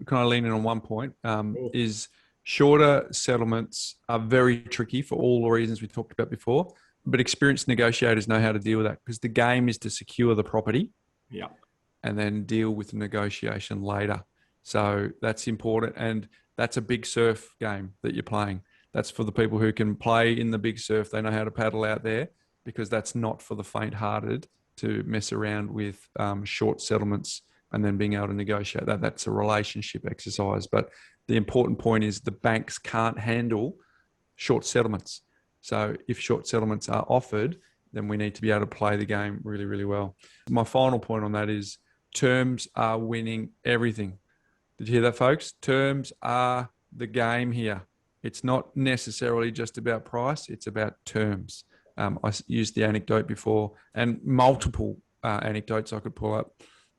kind of lean in on one point, Cool. is shorter settlements are very tricky for all the reasons we talked about before, but experienced negotiators know how to deal with that because the game is to secure the property Yeah. and then deal with negotiation later. So that's important. And that's a big surf game that you're playing. That's for the people who can play in the big surf. They know how to paddle out there because that's not for the faint hearted to mess around with short settlements and then being able to negotiate that. That's a relationship exercise. But the important point is the banks can't handle short settlements. So if short settlements are offered, then we need to be able to play the game really, really well. My final point on that is terms are winning everything. Did you hear that, folks? Terms are the game here. It's not necessarily just about price, it's about terms. I used the anecdote before, and multiple anecdotes I could pull up,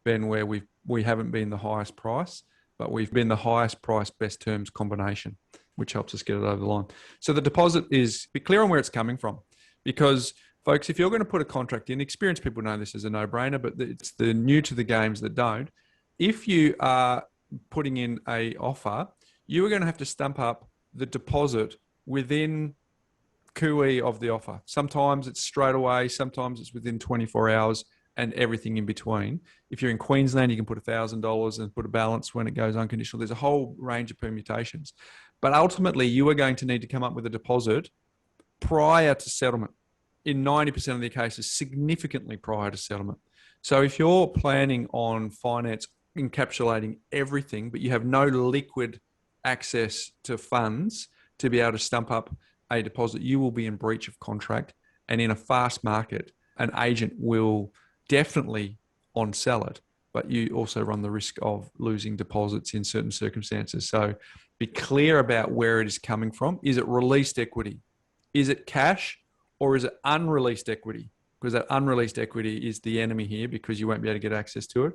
Ben, where we haven't been the highest price, but we've been the highest price, best terms combination, which helps us get it over the line. So the deposit is, be clear on where it's coming from, because folks, if you're going to put a contract in, experienced people know this is a no-brainer, but it's the new to the games that don't. If you are putting in a offer, you are going to have to stump up the deposit within cooee of the offer. Sometimes it's straight away, sometimes it's within 24 hours and everything in between. If you're in Queensland, you can put $1,000 and put a balance when it goes unconditional. There's a whole range of permutations. But ultimately, you are going to need to come up with a deposit prior to settlement. In 90% of the cases, significantly prior to settlement. So if you're planning on finance encapsulating everything, but you have no liquid access to funds to be able to stump up a deposit, you will be in breach of contract. And in a fast market, an agent will definitely on-sell it, but you also run the risk of losing deposits in certain circumstances. So be clear about where it is coming from. Is it released equity? Is it cash? Or is it unreleased equity? Because that unreleased equity is the enemy here because you won't be able to get access to it.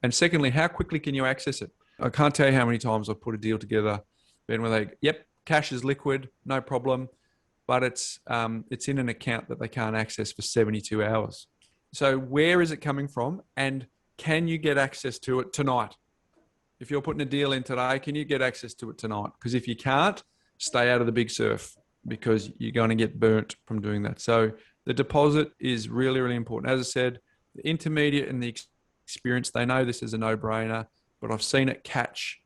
And secondly, how quickly can you access it? I can't tell you how many times I've put a deal together, Ben, where they, yep, cash is liquid, no problem, but it's in an account that they can't access for 72 hours. So where is it coming from? And can you get access to it tonight? If you're putting a deal in today, can you get access to it tonight? Because if you can't, stay out of the big surf, because you're going to get burnt from doing that. So the deposit is really, really important. As I said, the intermediate and the experienced, they know this is a no-brainer, but I've seen it catch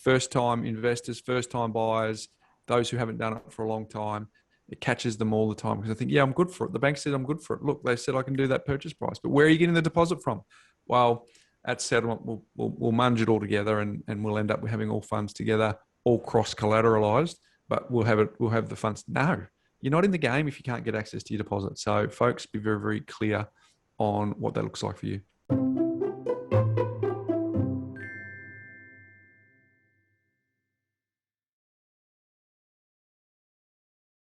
first-time investors, first-time buyers, those who haven't done it for a long time. It catches them all the time because I think, yeah, I'm good for it. The bank said I'm good for it. Look, they said I can do that purchase price, but where are you getting the deposit from? Well, at settlement, we'll munge it all together and we'll end up having all funds together, all cross-collateralized. But we'll have the funds. No, you're not in the game if you can't get access to your deposit. So folks, be very, very clear on what that looks like for you.